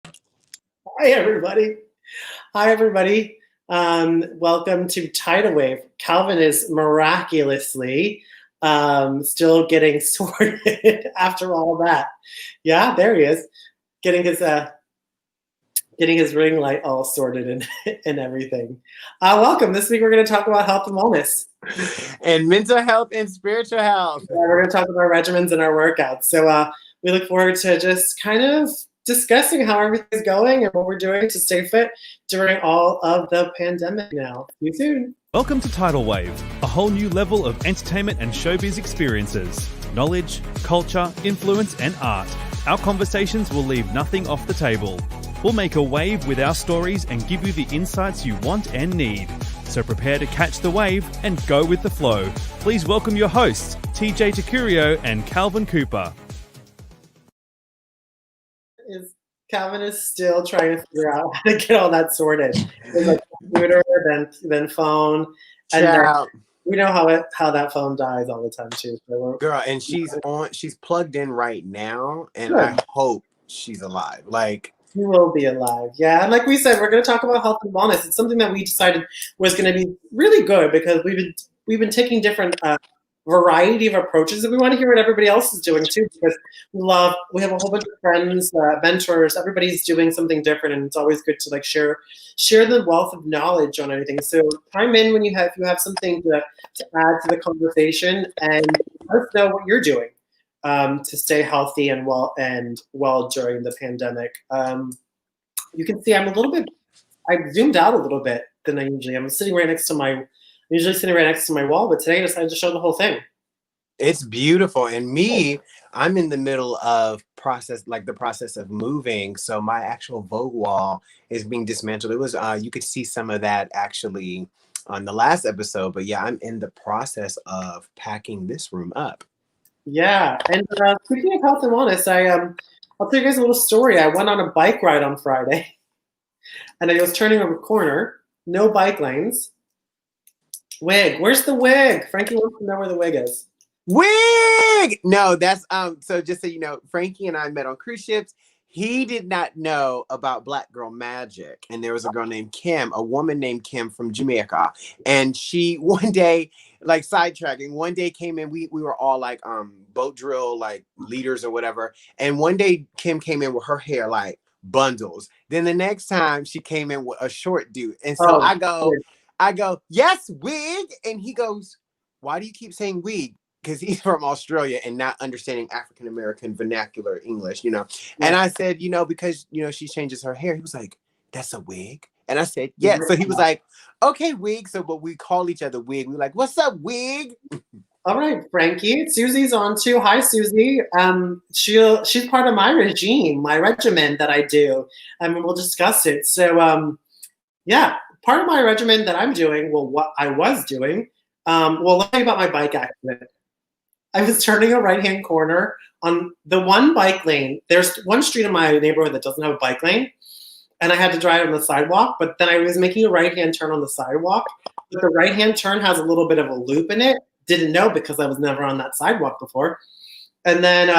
Hi, everybody. Hi, everybody. Welcome to TidalWave. Calvin is miraculously still getting sorted after all that. Yeah, there he is, getting his ring light all sorted and everything. Welcome. This week we're going to talk about health and wellness. And mental health and spiritual health. Yeah, we're going to talk about our regimens and our workouts. So we look forward to just kind of discussing how everything's going and what we're doing to stay fit during all of the pandemic now. See you soon. Welcome to TidalWave, a whole new level of entertainment and showbiz experiences. Knowledge, culture, influence and art. Our conversations will leave nothing off the table. We'll make a wave with our stories and give you the insights you want and need. So prepare to catch the wave and go with the flow. Please welcome your hosts, TJ Tekurio and Calvin Cooper. Calvin is still trying to figure out how to get all that sorted. There's like computer, then phone, and then we know how that phone dies all the time too. So girl, and she's plugged in right now, and good. I hope she's alive. Like she will be alive, yeah. And like we said, we're going to talk about health and wellness. It's something that we decided was going to be really good because we've been taking different variety of approaches, and we want to hear what everybody else is doing too, because we have a whole bunch of friends, mentors, everybody's doing something different, and it's always good to like share the wealth of knowledge on anything. So chime in when you have something to add to the conversation, and let us know what you're doing to stay healthy and well during the pandemic. You can see I zoomed out a little bit than I usually am. I'm usually sitting right next to my wall, but today I decided to show the whole thing. It's beautiful. And I'm in the middle of the process of moving. So my actual Vogue wall is being dismantled. It was, you could see some of that actually on the last episode, but yeah, I'm in the process of packing this room up. Yeah. And speaking of health and wellness, I'll tell you guys a little story. I went on a bike ride on Friday and I was turning a corner, no bike lanes. Wig. Where's the wig? Frankie wants to know where the wig is. Wig! No, that's so just so you know, Frankie and I met on cruise ships. He did not know about Black Girl Magic. And there was a girl named Kim, a woman named Kim from Jamaica. And she one day, like sidetracking, one day came in, we were all like boat drill like leaders or whatever. And one day Kim came in with her hair like bundles. Then the next time she came in with a short dude. And so I go, yes, wig. And he goes, why do you keep saying wig? Because he's from Australia and not understanding African-American vernacular English, you know. Yeah. And I said, because, she changes her hair. He was like, that's a wig. And I said, yeah. So he was like, okay, wig. So, but we call each other wig. We're like, what's up, wig? All right, Frankie. Susie's on too. Hi, Susie. She's part of my regimen that I do. And we'll discuss it. So, yeah. Part of my regimen that I'm doing, what I was doing, let me about my bike accident. I was turning a right-hand corner on the one bike lane. There's one street in my neighborhood that doesn't have a bike lane, and I had to drive on the sidewalk, but then I was making a right-hand turn on the sidewalk, but the right-hand turn has a little bit of a loop in it. Didn't know because I was never on that sidewalk before. And then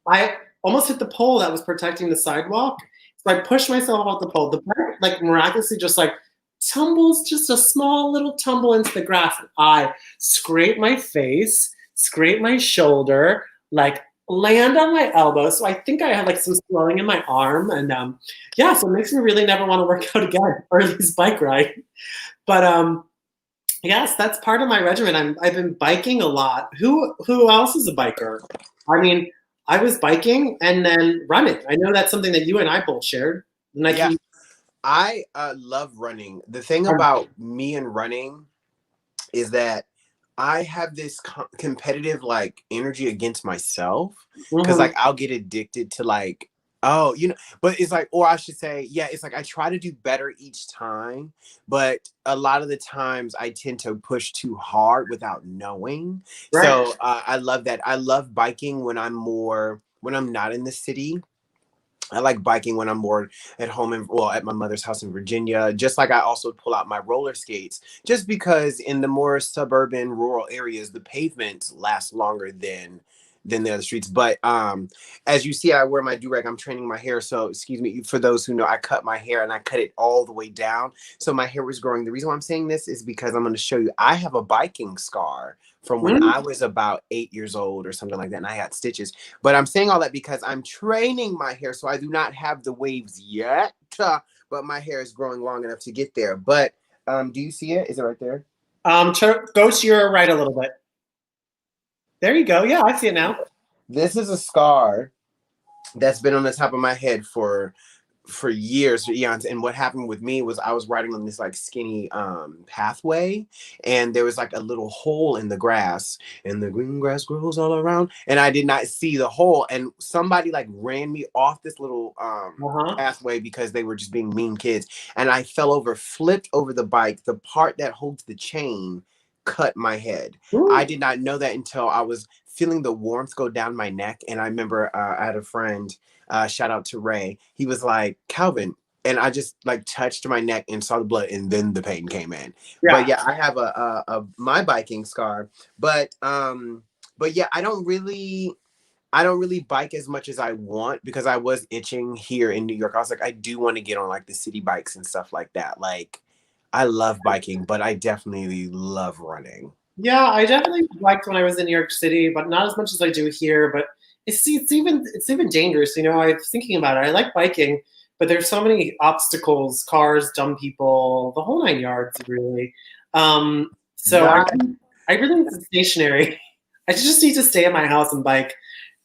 I almost hit the pole that was protecting the sidewalk. So I pushed myself off the pole. The bike, like miraculously, just like tumbles, just a small little tumble into the grass. I scrape my face, scrape my shoulder, like land on my elbow. So I think I had like some swelling in my arm, and so it makes me really never want to work out again or at least bike ride. But yes, that's part of my regimen. I've been biking a lot. Who else is a biker? I mean, I was biking and then running. I know that's something that you and I both shared. I love running. The thing about me and running is that I have this competitive like energy against myself because like I'll get addicted to like, but it's like, or I should say, yeah, it's like I try to do better each time, but a lot of the times I tend to push too hard without knowing. Right. So I love that. I love biking when I'm not in the city. I like biking when I'm more at home at my mother's house in Virginia. Just like I also pull out my roller skates, just because in the more suburban rural areas, the pavements last longer than than the other streets. But as you see, I wear my do-rag. I'm training my hair. So excuse me, for those who know, I cut my hair and I cut it all the way down. So my hair was growing. The reason why I'm saying this is because I'm going to show you, I have a biking scar from when I was about 8 years old or something like that. And I had stitches. But I'm saying all that because I'm training my hair. So I do not have the waves yet, but my hair is growing long enough to get there. But do you see it? Is it right there? Go to your right a little bit. There you go. Yeah, I see it now. This is a scar that's been on the top of my head for years, for eons. And what happened with me was I was riding on this like skinny pathway, and there was like a little hole in the grass, and the green grass grows all around, and I did not see the hole, and somebody like ran me off this little pathway because they were just being mean kids, and I fell over, flipped over the bike. The part that holds the chain cut my head. Ooh. I did not know that until I was feeling the warmth go down my neck. And I remember I had a friend, shout out to Ray. He was like, Calvin, and I just like touched my neck and saw the blood, and then the pain came in. Yeah. But yeah, I have my biking scar. But yeah, I don't really bike as much as I want, because I was itching here in New York. I was like, I do want to get on like the city bikes and stuff like that. Like, I love biking, but I definitely love running. Yeah, I definitely liked when I was in New York City, but not as much as I do here. But it's even dangerous. You know, I was thinking about it. I like biking, but there's so many obstacles, cars, dumb people, the whole 9 yards, really. So Yeah. I really need stationary. I just need to stay at my house and bike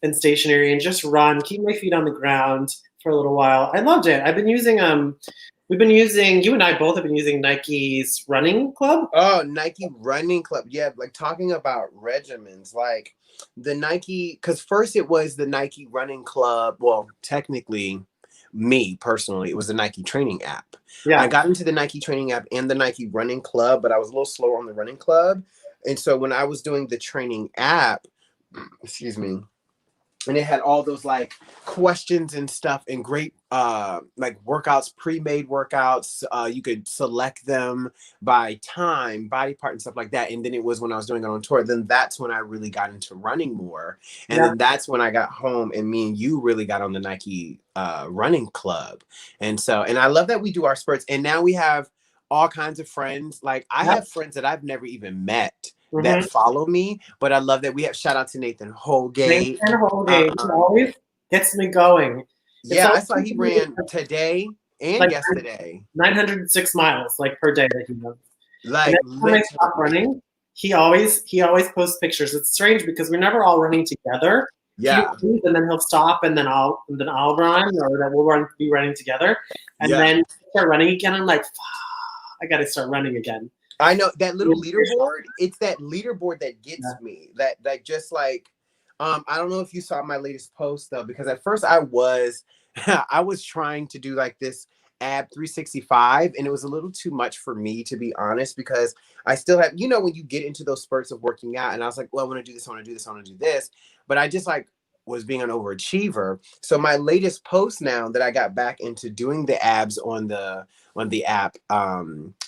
and stationary and just run, keep my feet on the ground for a little while. I loved it. I've been using you and I both have been using Nike's running club. Oh, Nike running club. Yeah, like talking about regimens, like the Nike, because first it was the Nike running club. Well, technically, me personally, it was the Nike training app. Yeah. I got into the Nike training app and the Nike running club, but I was a little slower on the running club. And so when I was doing the training app, excuse me, and it had all those like questions and stuff and great like workouts, pre-made workouts. You could select them by time, body part, and stuff like that. And then it was when I was doing it on tour, then that's when I really got into running more. And then that's when I got home and me and you really got on the Nike running club. And I love that we do our spurts. And now we have all kinds of friends. Like I have friends that I've never even met that follow me, but I love that we have, shout out to Nathan Holgate. Nathan Holgate always gets me going. Yeah, I saw he ran today and like yesterday. 906 miles like per day that he runs. Like when I stop running, he always posts pictures. It's strange because we're never all running together. Yeah. And then he'll stop and then I'll run, or that we'll be running together. And then start running again. I'm like, I gotta start running again. I know that little leaderboard. It's that leaderboard that gets me. That just like, I don't know if you saw my latest post though, because at first I was trying to do like this ab 365, and it was a little too much for me, to be honest, because I still have, you know, when you get into those spurts of working out, and I was like, well, I want to do this, I want to do this, I want to do this, but I just like was being an overachiever. So my latest post now that I got back into doing the abs on the app,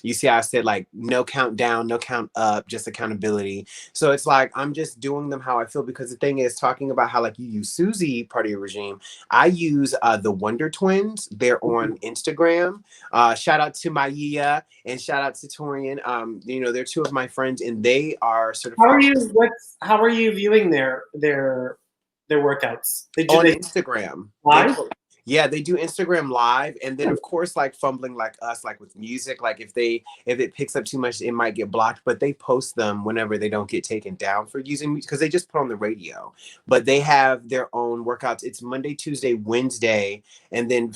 you see I said like no count down, no count up, just accountability. So it's like I'm just doing them how I feel, because the thing is, talking about how like you use Susie, part of your regime, I use the Wonder Twins. They're on Instagram. Shout out to Maya and shout out to Torian. You know, they're two of my friends and they are certified. How are you viewing their workouts? On Instagram. Live? Yeah, they do Instagram live, and then of course, like fumbling like us, like with music, like if it picks up too much, it might get blocked. But they post them whenever they don't get taken down for using, because they just put on the radio. But they have their own workouts. It's Monday, Tuesday, Wednesday, and then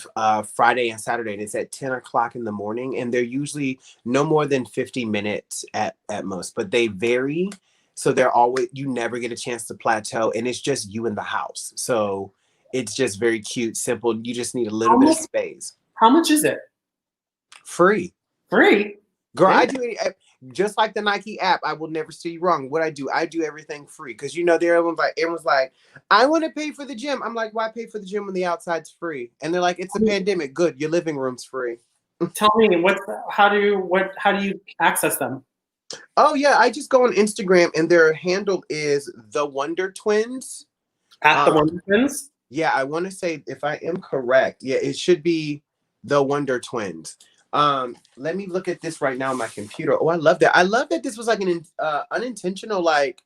Friday and Saturday, and it's at 10 o'clock in the morning. And they're usually no more than 50 minutes at most, but they vary. So they're always, you never get a chance to plateau, and it's just you in the house. So it's just very cute, simple. You just need a little bit of space. How much is it? Free. Free? Girl, I do it just like the Nike app. I will never see you wrong. What I do everything free. Because you know, everyone's like, I want to pay for the gym. I'm like, why pay for the gym when the outside's free? And they're like, it's a pandemic. Good, your living room's free. Tell me, how do you access them? Oh yeah, I just go on Instagram and their handle is The Wonder Twins. At the Wonder Twins? Yeah, I want to say, if I am correct, yeah, it should be the Wonder Twins. Let me look at this right now on my computer. Oh, I love that. I love that this was like an unintentional like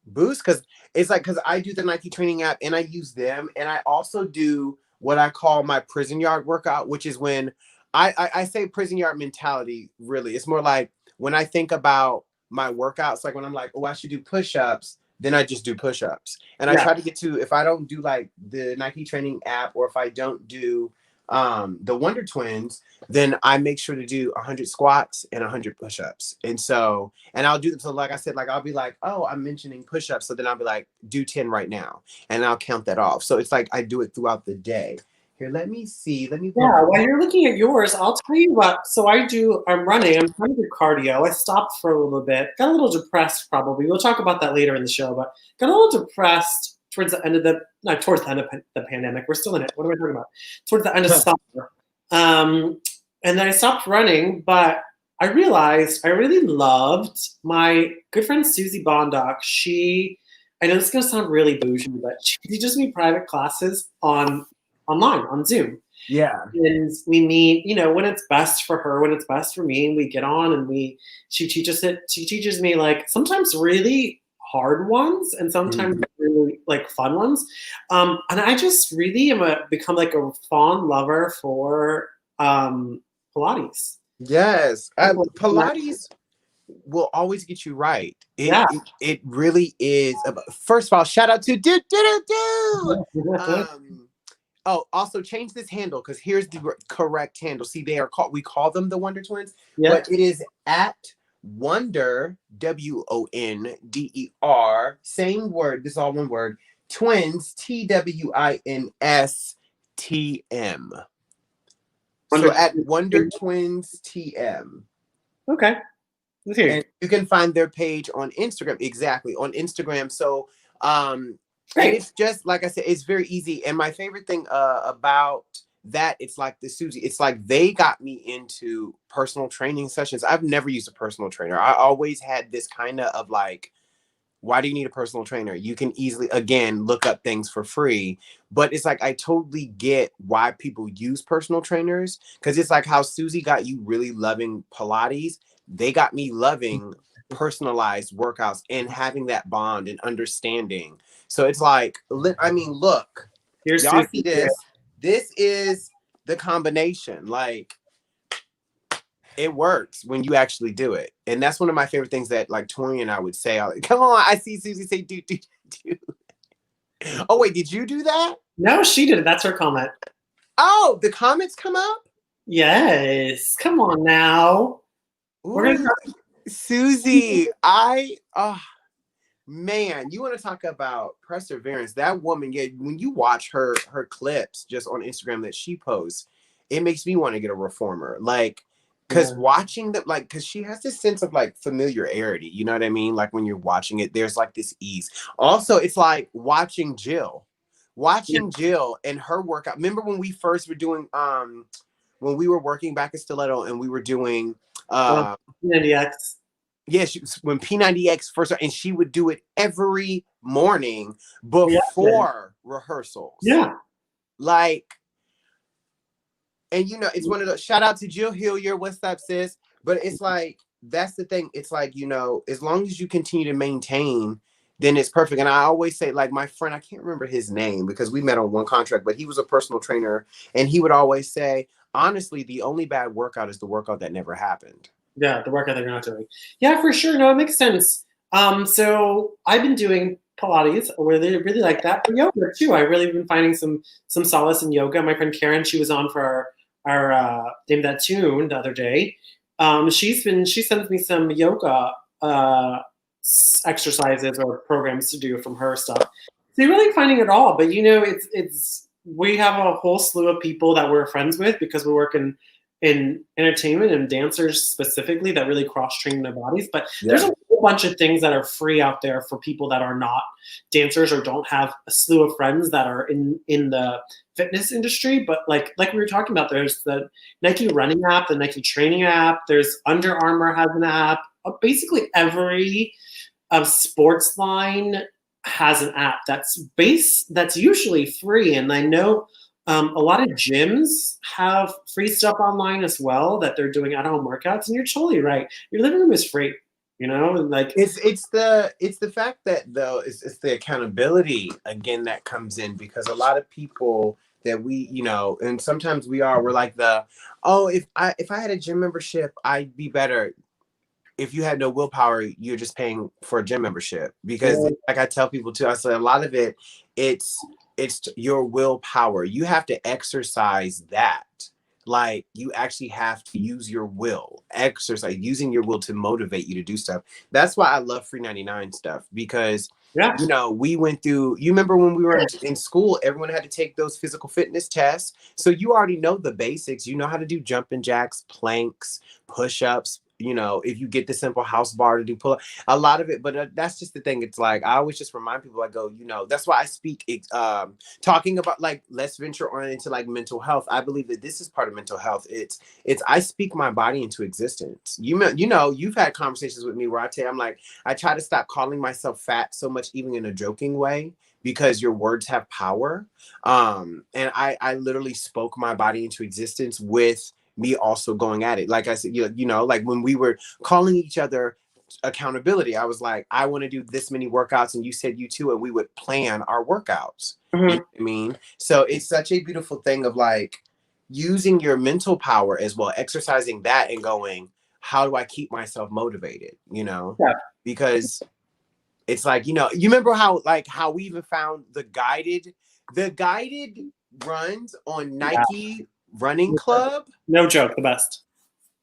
boost, because it's like, because I do the Nike training app and I use them, and I also do what I call my prison yard workout, which is when I say prison yard mentality. Really, it's more like when I think about my workouts, like when I'm like, oh, I should do push-ups, then I just do push-ups. And I Yeah. try to get to, if I don't do like the Nike training app, or if I don't do the Wonder Twins, then I make sure to do 100 squats and 100 push-ups. And so, and I'll do, so like I said, like I'll be like, oh, I'm mentioning push-ups, so then I'll be like, do 10 right now, and I'll count that off. So it's like I do it throughout the day. Here, let me see. Let me. Yeah, while you're looking at yours, I'll tell you what. So I'm running. I'm trying to do cardio. I stopped for a little bit. Got a little depressed, probably. We'll talk about that later in the show, but got a little depressed towards the end of the pandemic. We're still in it. What are we talking about? Towards the end of summer. And then I stopped running, but I realized I really loved my good friend Susie Bondock. I know this is going to sound really bougie, but she teaches me private classes online on Zoom. Yeah. And we meet, when it's best for her, when it's best for me, and we get on and she teaches me like sometimes really hard ones and sometimes really like fun ones. And I just really become like a fond lover for Pilates. Yes. Pilates will always get you right. It really is. First of all, shout out to do. Oh, also change this handle, because here's the correct handle. See, we call them the Wonder Twins, but it is at Wonder, WONDER, same word, this is all one word, Twins, TWINSTM. So at Wonder Twins TM. Okay. And you can find their page on Instagram. Exactly, on Instagram. So and it's just like I said, it's very easy. And my favorite thing about that, it's like the Susie, it's like they got me into personal training sessions. I've never used a personal trainer. I always had this kind of like, why do you need a personal trainer? You can easily, again, look up things for free. But it's like, I totally get why people use personal trainers, because it's like how Susie got you really loving Pilates. They got me loving personalized workouts and having that bond and understanding. So it's like, I mean, look, here's y'all Susie. see this. This is the combination. Like, it works when you actually do it. And that's one of my favorite things that like Tori and I would say. Come on, I see Susie say do. Oh wait, did you do that? No, she did it. That's her comment. Oh, the comments come up? Yes. Come on now. Ooh, We're gonna Susie, man, you want to talk about perseverance. That woman, when you watch her clips just on Instagram that she posts, it makes me want to get a reformer. Like, because watching them, like, because she has this sense of like familiarity, you know what I mean? Like when you're watching it, there's like this ease. Also, it's like watching Jill and her workout. Remember when we first were doing, when we were working back at Stiletto and we were doing P90X. Yeah, when P90X first started, and she would do it every morning before rehearsals. Yeah. Like, and it's one of those, shout out to Jill Hillier, what's up, sis? But it's like, that's the thing. It's like, as long as you continue to maintain, then it's perfect. And I always say, like, my friend, I can't remember his name because we met on one contract, but he was a personal trainer. And he would always say, honestly, the only bad workout is the workout that never happened. Yeah, the workout that you're not doing. Yeah, for sure. No, it makes sense. So I've been doing Pilates. I really like that. But yoga too. I really been finding some solace in yoga. My friend Karen, she was on for our Name That Tune the other day. She sends me some yoga exercises or programs to do from her stuff. So you're really finding it all. But it's we have a whole slew of people that we're friends with because we work in entertainment and dancers specifically that really cross-train their bodies. But there's a whole bunch of things that are free out there for people that are not dancers or don't have a slew of friends that are in the fitness industry. But like we were talking about, there's the Nike running app, the Nike training app, there's Under Armour has an app. Basically every sports line has an app that's usually free, and I know a lot of gyms have free stuff online as well that they're doing at-home workouts. And you're totally right. Your living room is free. You know, like it's the fact that though it's the accountability again that comes in, because a lot of people that we, you know, and sometimes we're like if I had a gym membership, I'd be better. If you had no willpower, you're just paying for a gym membership. Because like I tell people too, I say a lot of it's your willpower. You have to exercise that. Like you actually have to use your will, exercise, using your will to motivate you to do stuff. That's why I love free 99 stuff, because you know, we went through, you remember when we were in school, everyone had to take those physical fitness tests. So you already know the basics. You know how to do jumping jacks, planks, push-ups. You know, if you get the simple house bar to do pull up, a lot of it. But that's just the thing. It's like, I always just remind people, I go, you know, that's why I speak, talking about like, let's venture on into like mental health. I believe that this is part of mental health. It's I speak my body into existence. You know, you've had conversations with me where I tell you, I'm like, I try to stop calling myself fat so much, even in a joking way, because your words have power. And I literally spoke my body into existence with me also going at it. Like I said, you know, like when we were calling each other accountability, I was like, I want to do this many workouts, and you said you too, and we would plan our workouts. You know what I mean? So it's such a beautiful thing of like using your mental power as well, exercising that and going, how do I keep myself motivated? You know, because it's like, you know, you remember how we even found the guided runs on Nike Running Club? No joke, the best.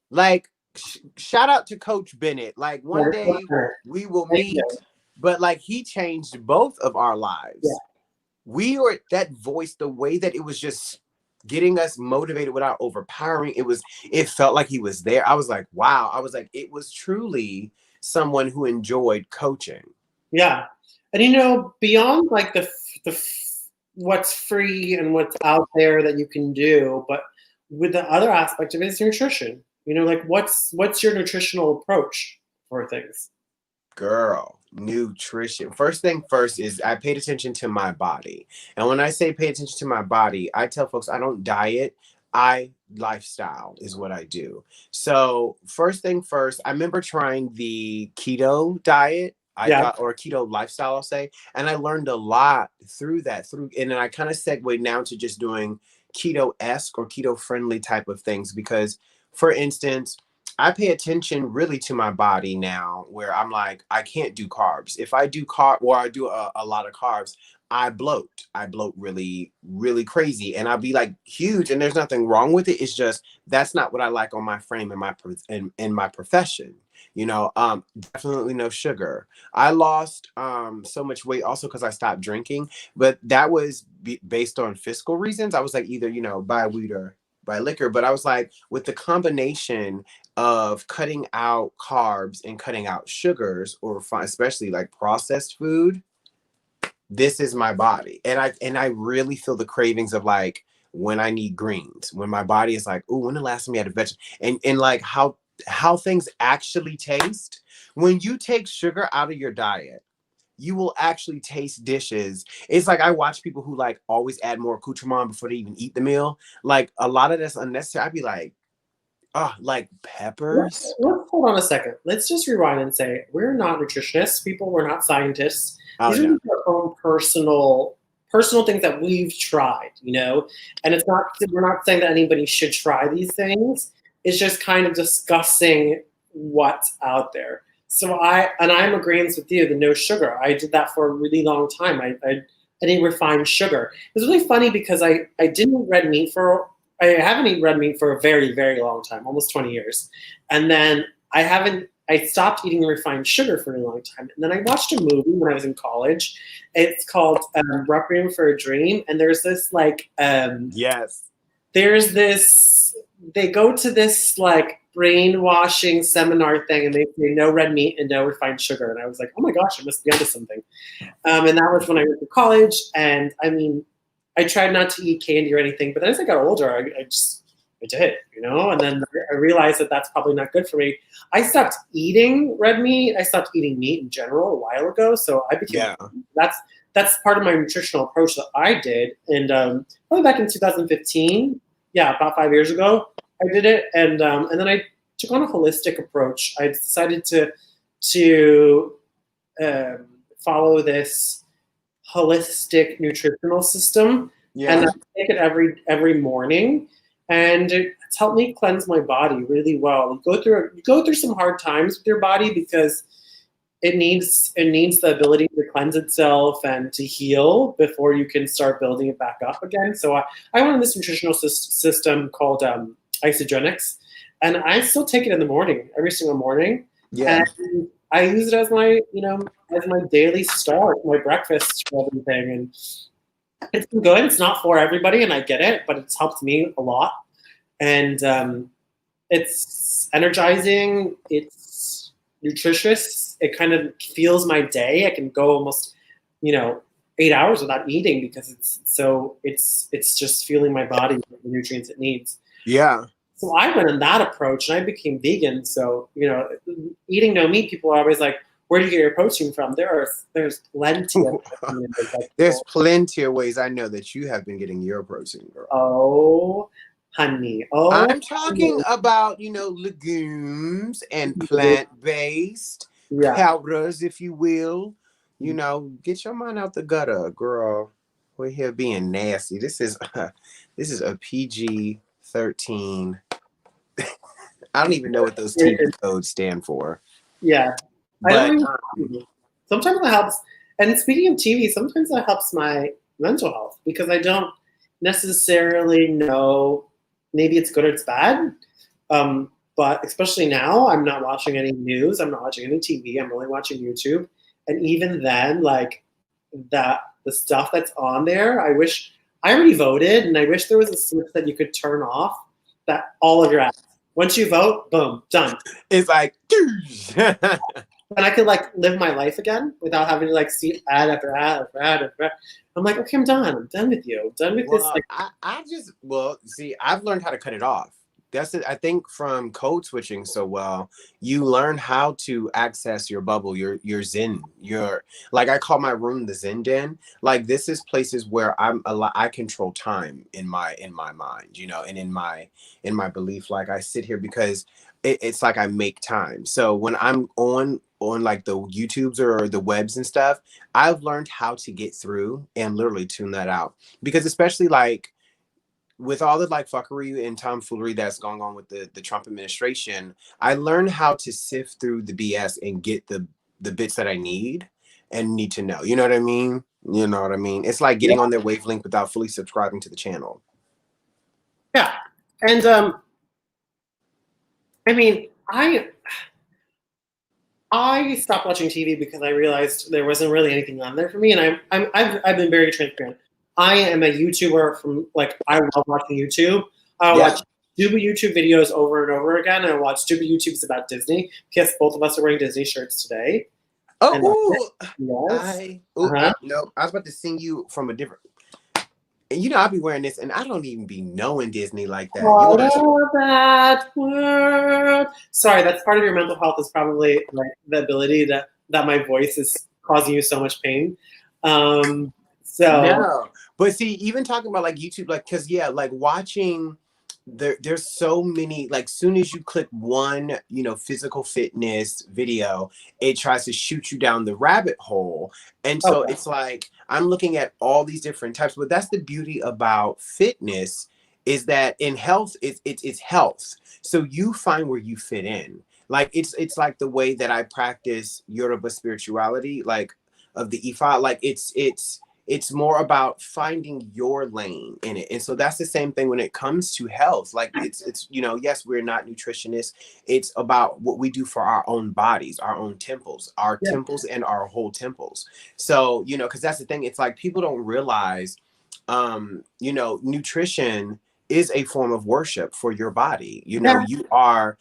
Like, shout out to Coach Bennett. Like, one day we will meet, but like he changed both of our lives. We were that voice, the way that it was just getting us motivated without overpowering. It felt like he was there. I was like, wow. I was like, it was truly someone who enjoyed coaching. Yeah. And you know, beyond like the what's free and what's out there that you can do, but with the other aspect of it is nutrition. You know, like what's your nutritional approach for things? Girl, nutrition. First thing first is I paid attention to my body. And when I say pay attention to my body, I tell folks I don't diet. I lifestyle is what I do. So first thing first, I remember trying the keto diet. Or keto lifestyle, I'll say. And I learned a lot through that. And then I kind of segued now to just doing keto-esque or keto-friendly type of things. Because, for instance, I pay attention really to my body now, where I'm like, I can't do carbs. If I do I do a lot of carbs, I bloat. I bloat really, really crazy. And I'll be like huge, and there's nothing wrong with it. It's just, that's not what I like on my frame and my profession. You know, definitely no sugar. I lost so much weight also because I stopped drinking, but that was based on fiscal reasons. I was like, either, you know, buy weed or buy liquor. But I was like, with the combination of cutting out carbs and cutting out sugars, or especially like processed food, this is my body. And I really feel the cravings of like when I need greens, when my body is like, oh, when the last time you had a vegetable, and like how things actually taste. When you take sugar out of your diet, you will actually taste dishes. It's like I watch people who like always add more accoutrement before they even eat the meal. Like a lot of that's unnecessary. I'd be like, like peppers. Let's hold on a second. Let's just rewind and say we're not nutritionists. We're not scientists. These are our own personal things that we've tried, you know. And we're not saying that anybody should try these things. It's just kind of discussing what's out there. So I'm agreeing with you, the no sugar. I did that for a really long time. I didn't refine sugar. It was really funny because I haven't eaten red meat for a very, very long time, almost 20 years. And then I stopped eating refined sugar for a long time. And then I watched a movie when I was in college. It's called Requiem for a Dream. And there's this like, they go to this like brainwashing seminar thing, and they say no red meat and no refined sugar. And I was like, oh my gosh, I must be onto something. And that was when I went to college. And I mean, I tried not to eat candy or anything, but as I got older, I did, you know, and then I realized that that's probably not good for me. I stopped eating red meat. I stopped eating meat in general a while ago. So I became, Yeah. that's part of my nutritional approach that I did. And probably back in 2015, yeah, about 5 years ago, I did it. And then I took on a holistic approach. I decided to follow this holistic nutritional system, and Yeah. I take it every morning, and it's helped me cleanse my body really well. You go through some hard times with your body because it needs the ability to cleanse itself and to heal before you can start building it back up again. So I went on this nutritional system called isogenics, and I still take it in the morning, every single morning, Yeah. and I use it as my as my daily start, my breakfast for everything, and it's been good. It's not for everybody, and I get it, but it's helped me a lot, and it's energizing. It's nutritious. It kind of fuels my day. I can go almost, 8 hours without eating because it's just fueling my body with the nutrients it needs. Yeah. So I went on that approach and I became vegan. So, eating no meat, people are always like, where do you get your protein from? There's plenty of protein in those There's vegetables. plenty of ways I know that you have been getting your protein, girl. Oh, honey. Oh, I'm talking about, legumes and plant-based yeah. powders, if you will. Get your mind out the gutter, girl. We're here being nasty. This is a PG-13. I don't even know what those TV codes stand for. Yeah. I But don't even. Sometimes it helps. And speaking of TV, sometimes that helps my mental health because I don't necessarily know. Maybe it's good or it's bad. But especially now, I'm not watching any news. I'm not watching any TV. I'm only watching YouTube. And even then, like the stuff that's on there, I already voted, and I wish there was a switch that you could turn off that all of your ads. Once you vote, boom, done. it's like And I could like live my life again without having to like see ad after ad after ad after ad. I'm like, okay, I'm done. I'm done with you. I'm done with this. Like, see, I've learned how to cut it off. That's it. I think from code switching so well, you learn how to access your bubble, your zen, like I call my room the Zen den. Like this is places where I control time in my mind, and in my belief. Like I sit here because it's like I make time. So when I'm on like the YouTubes or the webs and stuff, I've learned how to get through and literally tune that out. Because especially like with all the like fuckery and tomfoolery that's going on with the Trump administration, I learned how to sift through the BS and get the bits that I need to know. You know what I mean? It's like getting on their wavelength without fully subscribing to the channel. yeah. And I mean, I stopped watching TV because I realized there wasn't really anything on there for me, and I've been very transparent. I am a YouTuber from I love watching YouTube. I watch stupid YouTube videos over and over again. I watch stupid YouTubes about Disney because both of us are wearing Disney shirts today. Oh, yes. No, I was about to sing you from a different. And I'll be wearing this, and I don't even be knowing Disney like that. That word. Sorry, that's part of your mental health is probably like the ability that my voice is causing you so much pain. No, but see, even talking about like YouTube, like like watching. There's so many, like soon as you click one, physical fitness video, it tries to shoot you down the rabbit hole. And so it's like, I'm looking at all these different types, but that's the beauty about fitness is that in health, it's health. So you find where you fit in. Like, it's like the way that I practice Yoruba spirituality, like of the Ifa, like it's more about finding your lane in it. And so that's the same thing when it comes to health. Like it's yes, we're not nutritionists. It's about what we do for our own bodies, our own temples, temples and our whole temples. So, because that's the thing. It's like people don't realize, nutrition is a form of worship for your body. You are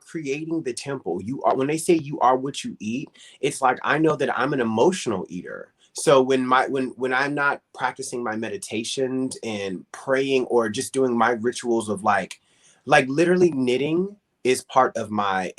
creating the temple. When they say you are what you eat, it's like, I know that I'm an emotional eater. So when I'm not practicing my meditations and praying or just doing my rituals of like literally knitting is part of my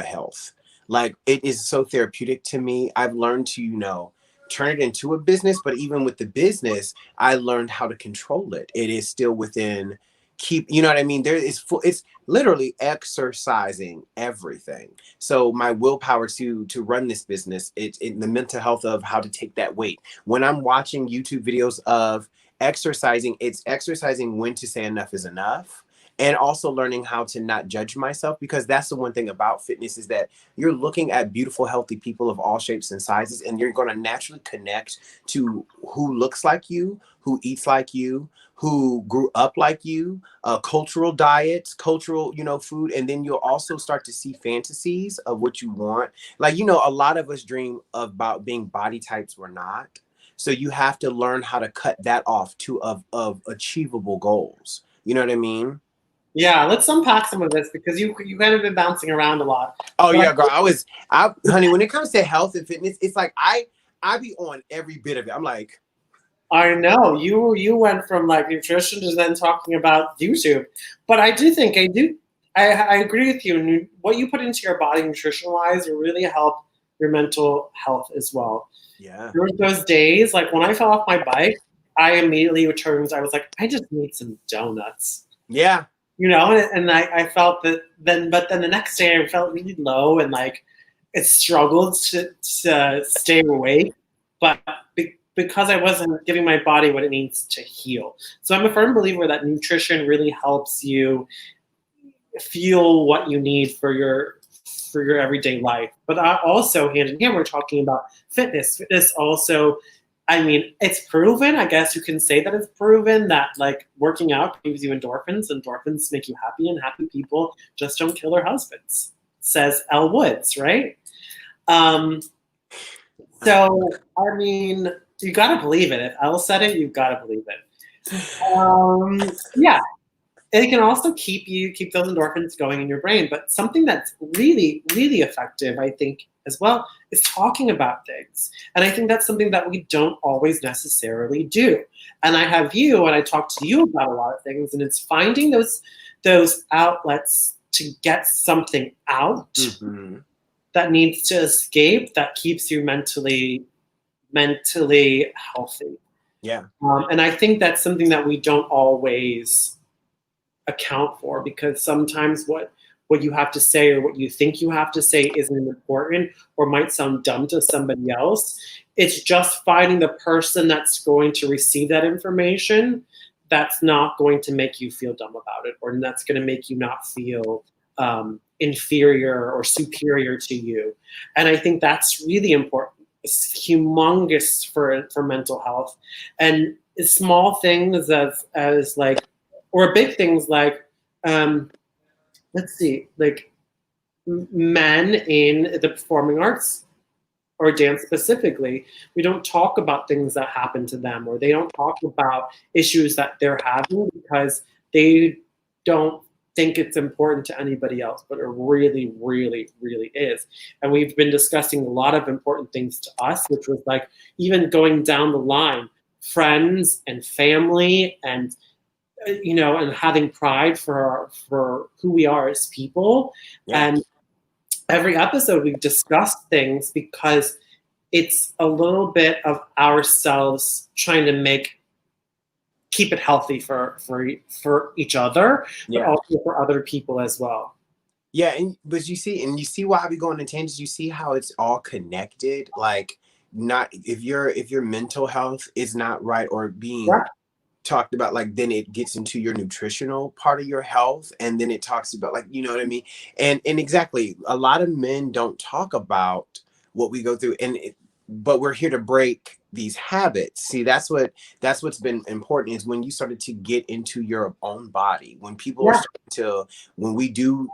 health. Like it is so therapeutic to me. I've learned to, turn it into a business, but even with the business, I learned how to control it. It is still within you know what I mean? It's literally exercising everything. So my willpower to run this business, it's in the mental health of how to take that weight. When I'm watching YouTube videos of exercising, it's exercising when to say enough is enough. And also learning how to not judge myself, because that's the one thing about fitness is that you're looking at beautiful, healthy people of all shapes and sizes, and you're going to naturally connect to who looks like you, who eats like you, who grew up like you, cultural diets, cultural, food. And then you'll also start to see fantasies of what you want. Like, a lot of us dream about being body types we're not. So you have to learn how to cut that off of achievable goals. You know what I mean? Yeah, let's unpack some of this because you kind of been bouncing around a lot. Oh But yeah, girl. Honey, when it comes to health and fitness, it's like I be on every bit of it. I'm like, I know you went from like nutrition to then talking about YouTube, but I do think I agree with you. And what you put into your body nutrition wise will really help your mental health as well. yeah, There were those days like when I fell off my bike, I immediately returned. I was like, I just need some donuts. yeah, And I felt that then, but then the next day I felt really low and like it struggled to stay awake, but because I wasn't giving my body what it needs to heal. So I'm a firm believer that nutrition really helps you feel what you need for your everyday life. But also hand in hand, we're talking about fitness. Fitness also, I mean, it's proven, I guess you can say that it's proven that like working out gives you endorphins. Endorphins make you happy, and happy people just don't kill their husbands, says Elle Woods, right? So, I mean, you got to believe it. If Elle said it, you've got to believe it. Yeah. It can also keep those endorphins going in your brain. But something that's really, really effective, I think, as well, is talking about things. And I think that's something that we don't always necessarily do. And I have you, and I talk to you about a lot of things, and it's finding those outlets to get something out that needs to escape, that keeps you mentally healthy. yeah. And I think that's something that we don't always account for, because sometimes what you have to say or what you think you have to say isn't important or might sound dumb to somebody else. It's just finding the person that's going to receive that information that's not going to make you feel dumb about it, or that's going to make you not feel inferior or superior to you. And I think that's really important. It's humongous for mental health. And small things as like, or big things like, let's see, like men in the performing arts or dance specifically, we don't talk about things that happen to them, or they don't talk about issues that they're having because they don't think it's important to anybody else, but it really, really, really is. And we've been discussing a lot of important things to us, which was like even going down the line, friends and family, and and having pride for who we are as people. Yeah. And every episode we've discussed things because it's a little bit of ourselves trying to keep it healthy for each other, but also for other people as well. Yeah, but you see why we go into tangents. You see how it's all connected. Like, not if your mental health is not right or being talked about, like then it gets into your nutritional part of your health, and then it talks about, like, you know what I mean. And exactly, a lot of men don't talk about what we go through, but we're here to break these habits. See, that's what's been important, is when you started to get into your own body, when people are starting to, when we do,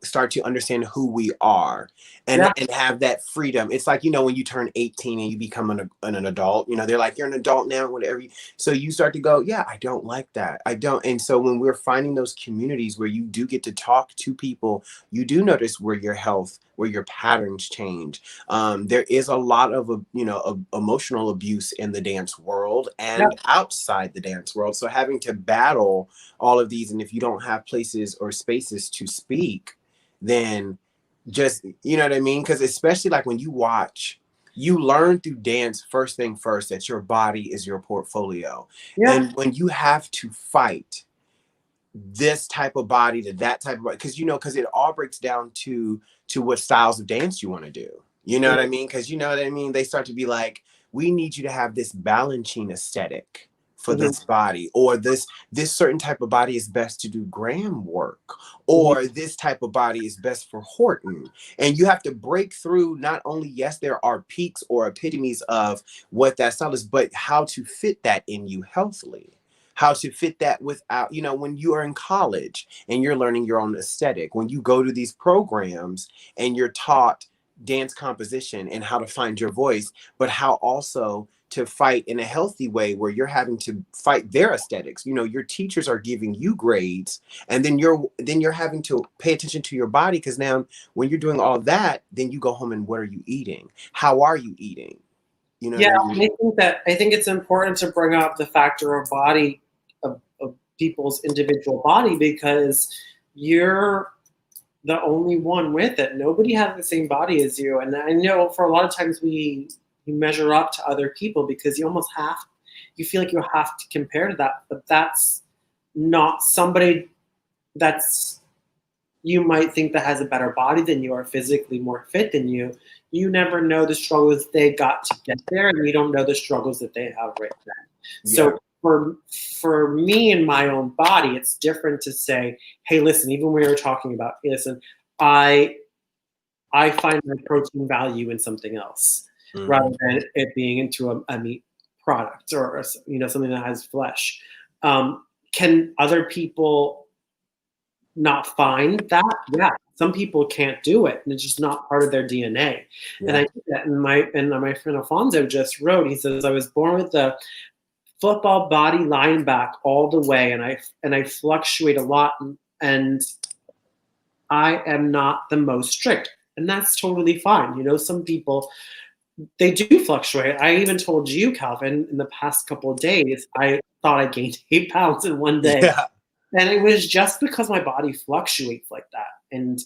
start to understand who we are and have that freedom. It's like, when you turn 18 and you become an adult, they're like, you're an adult now, whatever. So you start to go, yeah, I don't like that. I don't. And so when we're finding those communities where you do get to talk to people, you do notice where your health where your patterns change. There is a lot of, of emotional abuse in the dance world and outside the dance world. So having to battle all of these, and if you don't have places or spaces to speak, then just, you know what I mean? Because especially like when you watch, you learn through dance, first thing first, that your body is your portfolio. And when you have to fight this type of body to that type of body, because it all breaks down to what styles of dance you want to do. You know what I mean? Because you know what I mean? They start to be like, we need you to have this Balanchine aesthetic for this body, or this certain type of body is best to do Graham work, or this type of body is best for Horton. And you have to break through, not only, yes, there are peaks or epitomes of what that style is, but how to fit that in you healthily. How to fit that without, when you are in college and you're learning your own aesthetic, when you go to these programs and you're taught dance composition and how to find your voice, but how also to fight in a healthy way where you're having to fight their aesthetics. Your teachers are giving you grades, and then you're having to pay attention to your body, because now when you're doing all that, then you go home and what are you eating? How are you eating? You know what I mean? I think it's important to bring up the factor of body, of people's individual body, because you're the only one with it. Nobody has the same body as you. And I know for a lot of times you measure up to other people because you feel like you have to compare to that, but that's not somebody that's, you might think that has a better body than you, or physically more fit than you. You never know the struggles they got to get there, and you don't know the struggles that they have right then. So for me and my own body, it's different to say, hey, listen, even when we were talking about, listen, I find my protein value in something else rather than it being into a meat product or something that has flesh. Can other people not find that? Yeah, some people can't do it, and it's just not part of their DNA. And I think that, and my friend Alfonso just wrote, he says, I was born with the football body line back all the way, and I fluctuate a lot, and I am not the most strict, and that's totally fine. Some people, they do fluctuate. I even told you, Calvin, in the past couple of days, I thought I gained 8 pounds in one day. Yeah. And it was just because my body fluctuates like that. And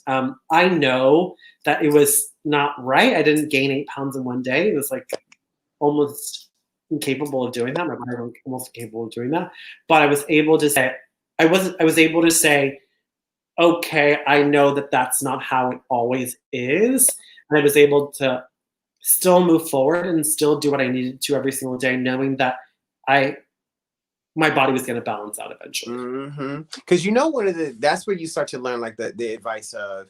I know that it was not right. I didn't gain 8 pounds in one day. It was like almost incapable of doing that. My body was almost incapable of doing that. But I was able to say, I was able to say, okay, I know that that's not how it always is. And I was able to still move forward and still do what I needed to every single day, knowing that my body was going to balance out eventually. Because that's where you start to learn, like the advice of,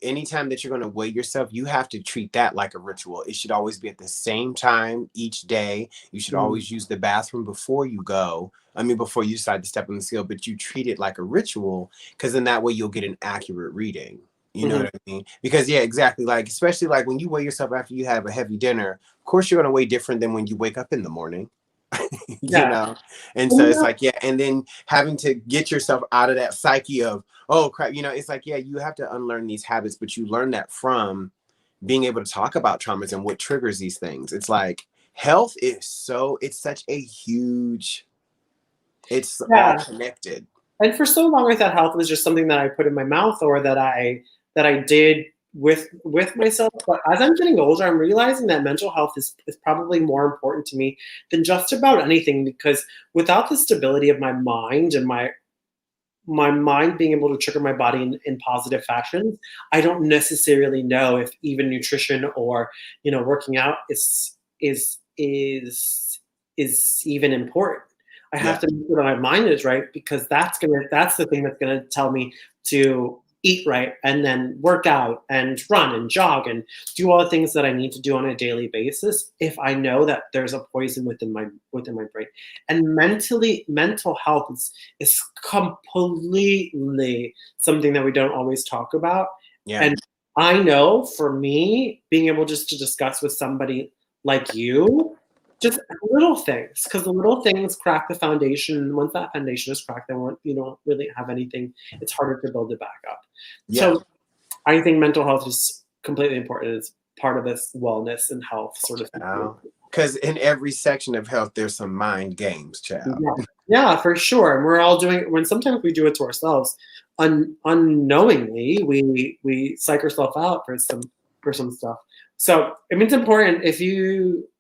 anytime that you're going to weigh yourself, you have to treat that like a ritual. It should always be at the same time each day. You should always use the bathroom before you go. Before you decide to step on the scale, but you treat it like a ritual, because in that way you'll get an accurate reading. You know what I mean? Because exactly. Like, especially like when you weigh yourself after you have a heavy dinner, of course you're going to weigh different than when you wake up in the morning. And so it's like, and then having to get yourself out of that psyche of, oh crap, it's like, you have to unlearn these habits, but you learn that from being able to talk about traumas and what triggers these things. It's like, health is it's such a huge, it's all connected. And for so long I thought health was just something that I put in my mouth, or that I did with myself. But as I'm getting older, I'm realizing that mental health is probably more important to me than just about anything, because without the stability of my mind and my mind being able to trigger my body in positive fashions, I don't necessarily know if even nutrition or working out is even important. I have to make sure that my mind is right, because that's the thing that's gonna tell me to eat right, and then work out and run and jog and do all the things that I need to do on a daily basis, if I know that there's a poison within my brain. And mental health is completely something that we don't always talk about. And I know for me, being able just to discuss with somebody like you, just little things, because the little things crack the foundation. And once that foundation is cracked, then you don't really have anything. It's harder to build it back up. So I think mental health is completely important. It's part of this wellness and health sort of thing. Because in every section of health, there's some mind games, child. Yeah, for sure. And we're all doing, when sometimes we do it to ourselves, unknowingly, we psych ourselves out for some stuff. So I mean, it's important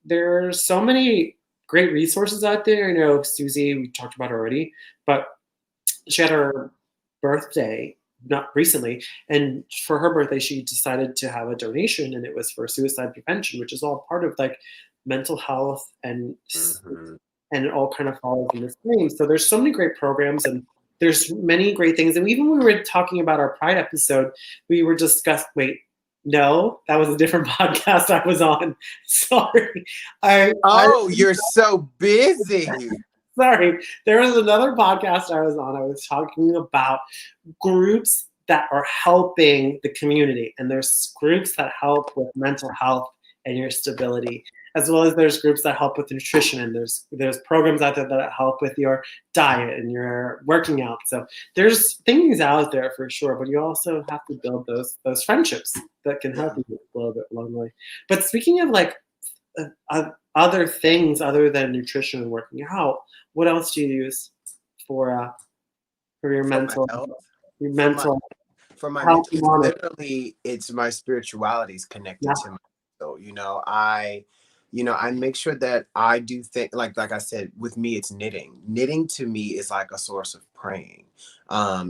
there's so many great resources out there. You know, Susie, we talked about already, but she had her birthday not recently, and for her birthday she decided to have a donation, and it was for suicide prevention, which is all part of like mental health, and it all kind of falls in the same. So there's so many great programs, and there's many great things. And even when we were talking about our Pride episode, we were no, that was a different podcast I was on. Sorry. You're so busy. Sorry. There was another podcast I was on. I was talking about groups that are helping the community. And there's groups that help with mental health and your stability, as well as there's groups that help with nutrition. And there's programs out there that help with your diet and your working out. So there's things out there for sure, but you also have to build those friendships that can help you a little bit along the way. But speaking of like other things other than nutrition and working out, what else do you use for your mental health? For my mental, literally, it's my spiritualities connected to my soul. I make sure that I do things like I said, with me, it's knitting. Knitting to me is like a source of praying.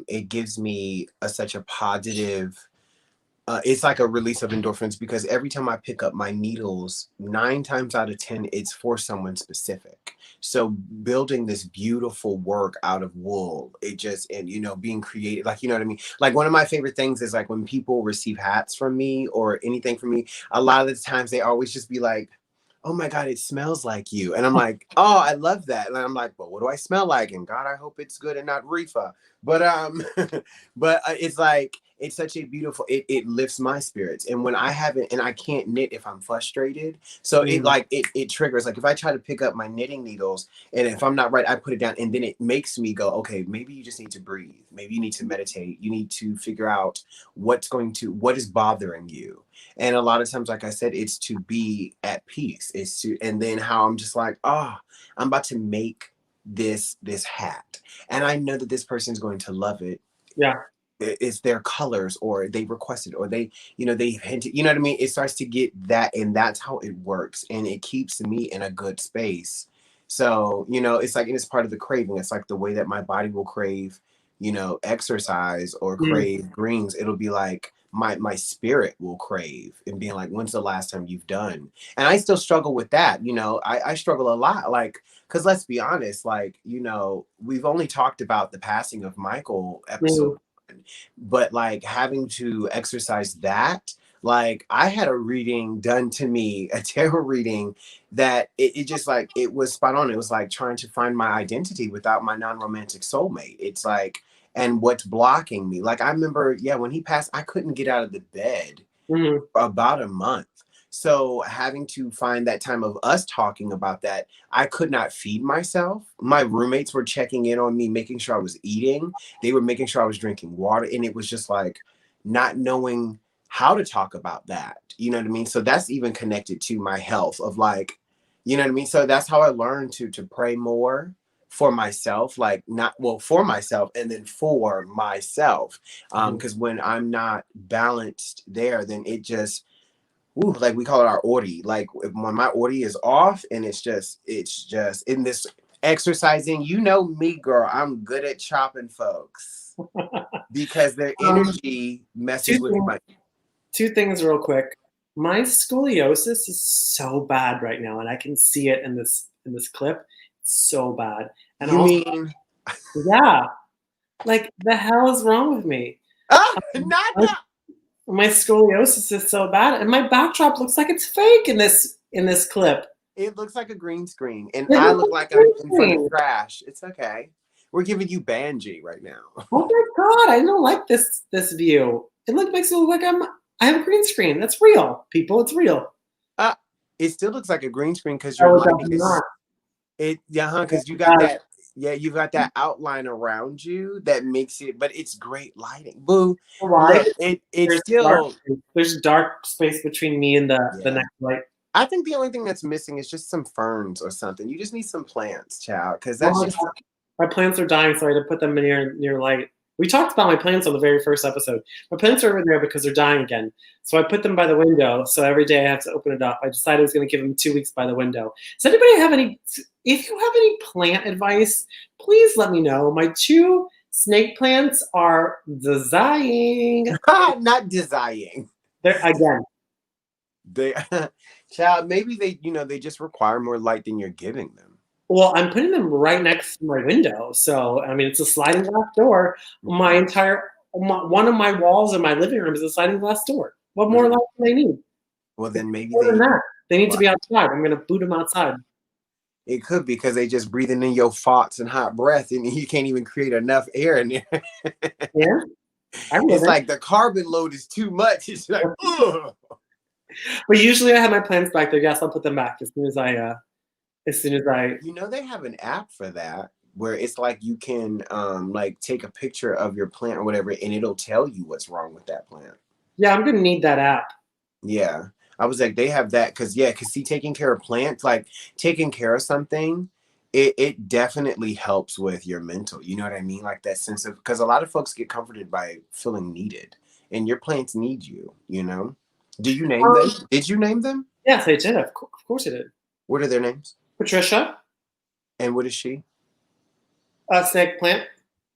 It gives me such a positive. It's like a release of endorphins, because every time I pick up my needles, 9 times out of 10, it's for someone specific. So building this beautiful work out of wool, being creative, like, you know what I mean? Like, one of my favorite things is like when people receive hats from me or anything from me, a lot of the times they always just be like, oh my God, it smells like you. And I'm like, oh, I love that. And I'm like, well, what do I smell like? And God, I hope it's good and not reefer. But it's like, it's such a beautiful, it lifts my spirits. And when I haven't, and I can't knit if I'm frustrated. So it triggers, like if I try to pick up my knitting needles and if I'm not right, I put it down, and then it makes me go, okay, maybe you just need to breathe. Maybe you need to meditate. You need to figure out what is bothering you. And a lot of times, like I said, it's to be at peace. And then how I'm just like, I'm about to make this hat. And I know that this person's going to love it. Yeah. It's their colors, or they requested, or they hinted, you know what I mean? It starts to get that, and that's how it works. And it keeps me in a good space. So, it's like, and it's part of the craving. It's like the way that my body will crave, exercise or crave greens. It'll be like, my spirit will crave and being like, when's the last time you've done? And I still struggle with that. I struggle a lot, like, because let's be honest, like, we've only talked about the passing of Michael episode, but like having to exercise that, like I had a reading done to me, a tarot reading, that it just like, it was spot on. It was like trying to find my identity without my non-romantic soulmate. It's like, and what's blocking me. Like I remember, when he passed, I couldn't get out of the bed for about a month. So having to find that time of us talking about that, I could not feed myself. My roommates were checking in on me, making sure I was eating. They were making sure I was drinking water. And it was just like not knowing how to talk about that. You know what I mean? So that's even connected to my health of like, you know what I mean? So that's how I learned to pray more for myself, like for myself, and then for myself. Because when I'm not balanced there, then it just, like we call it our orty. Like when my orty is off, and it's just in this exercising, me, girl, I'm good at chopping folks because their energy messes with my. 2 things real quick. My scoliosis is so bad right now, and I can see it in this clip. It's so bad. And you mean? Yeah. Like the hell is wrong with me? Not. My scoliosis is so bad, and my backdrop looks like it's fake in this clip. It looks like a green screen, and I look like I'm in front of trash. It's okay. We're giving you Banji right now. Oh my God, I don't like this view. It makes it look like I have a green screen. That's real, people. It's real. It still looks like a green screen because your mic is. Because you got that. Yeah, you've got that outline around you that makes it, but it's great lighting. Boo. Why? Look, it's There's still, dark space between me and the yeah. next light. I think the only thing that's missing is just some ferns or something. You just need some plants, child, because Oh that's my just God. My plants are dying, so I had to put them near light. We talked about my plants on the very first episode. My plants are over there because they're dying again. So I put them by the window. So every day I have to open it up. I decided I was going to give them 2 weeks by the window. Does anybody have any? If you have any plant advice, please let me know. My 2 snake plants are dying. not desiring. They're again. They, child, maybe they just require more light than you're giving them. Well, I'm putting them right next to my window. So, I mean, it's a sliding glass door. One of my walls in my living room is a sliding glass door. What more light do they need? Well, then maybe More than that. They need to be outside. I'm going to boot them outside. It could be because they just breathing in your farts and hot breath, and you can't even create enough air in there. Yeah. It's like the carbon load is too much. It's like, ugh. But usually I have my plants back there. Yes, I'll put them back as soon as I. They have an app for that where it's like you can like take a picture of your plant or whatever, and it'll tell you what's wrong with that plant. Yeah, I'm gonna need that app. Yeah, I was like, they have that because see, taking care of plants, like taking care of something, it definitely helps with your mental. You know what I mean? Like that sense of, because a lot of folks get comforted by feeling needed, and your plants need you. You know? Do you name them? Did you name them? Yes, I did. Of course, I did. What are their names? Patricia. And what is she? A snake plant.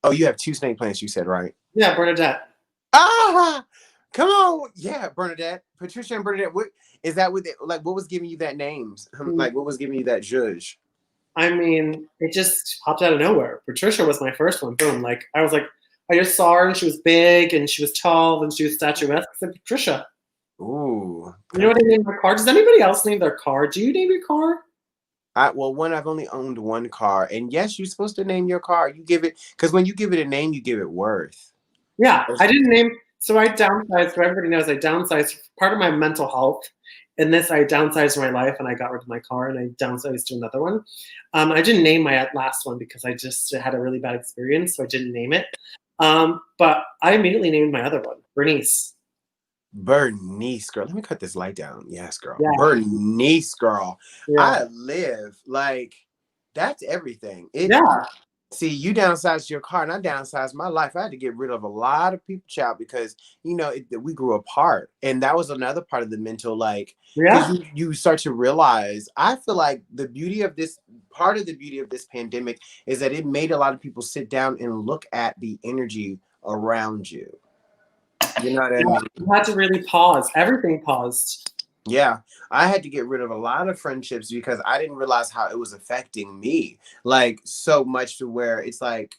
Oh, you have 2 snake plants, you said, right? Yeah, Bernadette. Ah, come on. Yeah, Bernadette. Patricia and Bernadette. What is that with it? Like, what was giving you that names? Like, what was giving you that zhuzh? I mean, it just popped out of nowhere. Patricia was my first one. Boom. Like, I was like, I just saw her and she was big and she was tall and she was statuesque. I said, Patricia. Ooh. You know what I named my car? Does anybody else name their car? Do you name your car? I've only owned 1 car, and yes, you're supposed to name your car. You give it, because when you give it a name, you give it worth. Yeah, I didn't name. So I downsized. So everybody knows I downsized. Part of my mental health, and this I downsized my life, and I got rid of my car, and I downsized to another one. I didn't name my last one because I just had a really bad experience, so I didn't name it. But I immediately named my other one, Bernice. Bernice, girl. Let me cut this light down. Yes, girl. Yeah. Bernice, girl. Yeah. I live like that's everything. Yeah. See, you downsized your car, and I downsized my life. I had to get rid of a lot of people, child, because we grew apart, and that was another part of the mental. Like, you start to realize. I feel like the beauty of this pandemic is that it made a lot of people sit down and look at the energy around you. You know what I mean? You had to really pause. Everything paused. Yeah, I had to get rid of a lot of friendships because I didn't realize how it was affecting me, like so much to where it's like,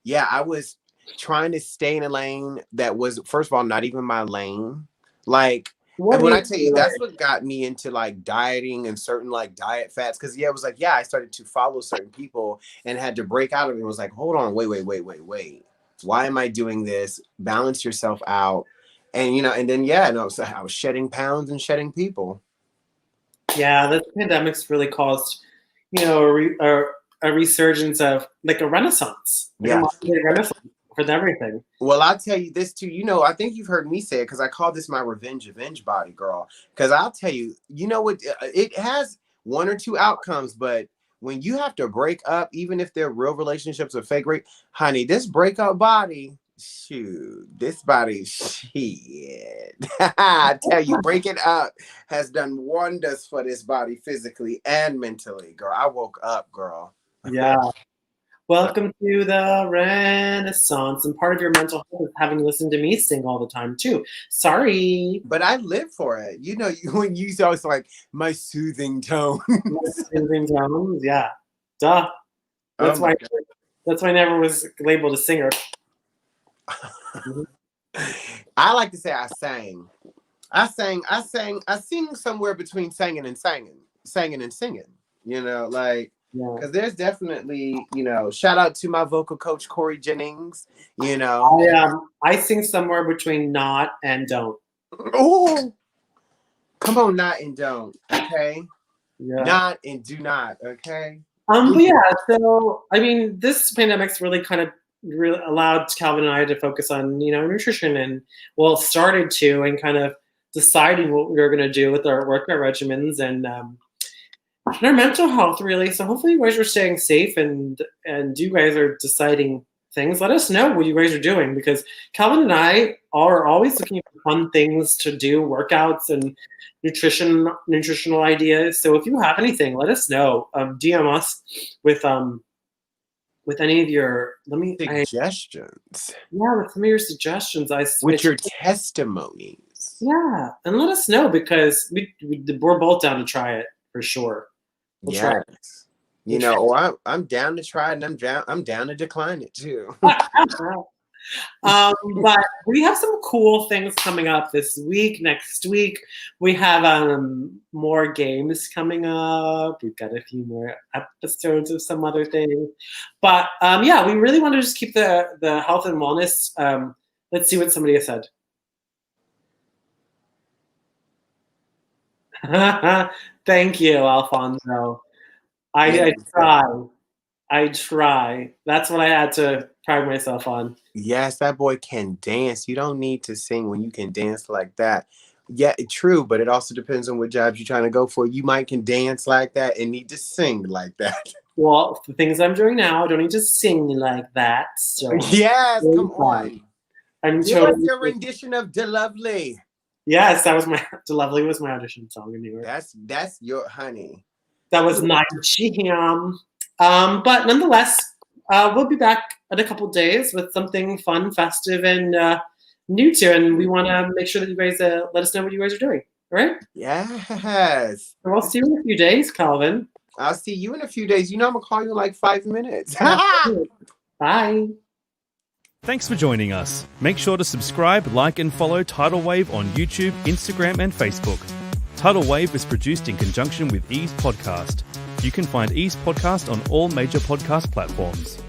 yeah, I was trying to stay in a lane that was, first of all, not even my lane. Like, and when I tell you, that's what got me into like dieting and certain like diet fats. Because it was like, I started to follow certain people and had to break out of it. It was like, hold on, wait. Why am I doing this? Balance yourself out. And, and then, so I was shedding pounds and shedding people. Yeah, the pandemic's really caused, a resurgence of like a renaissance. Yeah. A renaissance for everything. Well, I'll tell you this too. I think you've heard me say it because I call this my revenge body, girl. Because I'll tell you, what, it has 1 or 2 outcomes, but when you have to break up, even if they're real relationships or fake rape, honey, this breakup body, shoot, this body, shit. I tell you, breaking up has done wonders for this body physically and mentally, girl. I woke up, girl. Yeah. Welcome to the Renaissance. And part of your mental health is having listened to me sing all the time, too. Sorry. But I live for it. When you say it's like my soothing tones. My soothing tones, yeah. Duh. That's why I never was labeled a singer. I like to say I sang. I sing somewhere between singing and singing. Because there's definitely, shout out to my vocal coach, Corey Jennings, I sing somewhere between not and don't. Oh, come on, not and don't, okay? Yeah. Not and do not, okay? But yeah, so I mean, this pandemic's really kind of allowed Calvin and I to focus on, nutrition, and started to, and kind of deciding what we were going to do with our workout regimens and our mental health, really. So hopefully you guys are staying safe, and you guys are deciding things. Let us know what you guys are doing, because Calvin and I are always looking for fun things to do, workouts and nutritional ideas. So if you have anything, let us know. DM us with any of your suggestions. With some of your suggestions. With your testimonies. Yeah, and let us know, because we're both down to try it for sure. We'll try it. I'm down to try it, and I'm down to decline it too. But we have some cool things coming up this week. Next week, we have more games coming up. We've got a few more episodes of some other things. But we really want to just keep the health and wellness. Let's see what somebody has said. Thank you, Alfonso. I try. That's what I had to pride myself on. Yes, that boy can dance. You don't need to sing when you can dance like that. Yeah, true, but it also depends on what jobs you're trying to go for. You might can dance like that and need to sing like that. Well, the things I'm doing now, I don't need to sing like that. So yes, come on. Give us your rendition of "De Lovely." Yes, that was "De Lovely" was my audition song in New York. That's your honey. That was my jam. But nonetheless, we'll be back in a couple days with something fun, festive, and new to. And we want to make sure that you guys let us know what you guys are doing. All right? Yes. So I'll see you in a few days, Calvin. I'll see you in a few days. I'm going to call you in like 5 minutes. Bye. Thanks for joining us. Make sure to subscribe, like, and follow TidalWave on YouTube, Instagram, and Facebook. TidalWave is produced in conjunction with Ease Podcast. You can find Ease Podcast on all major podcast platforms.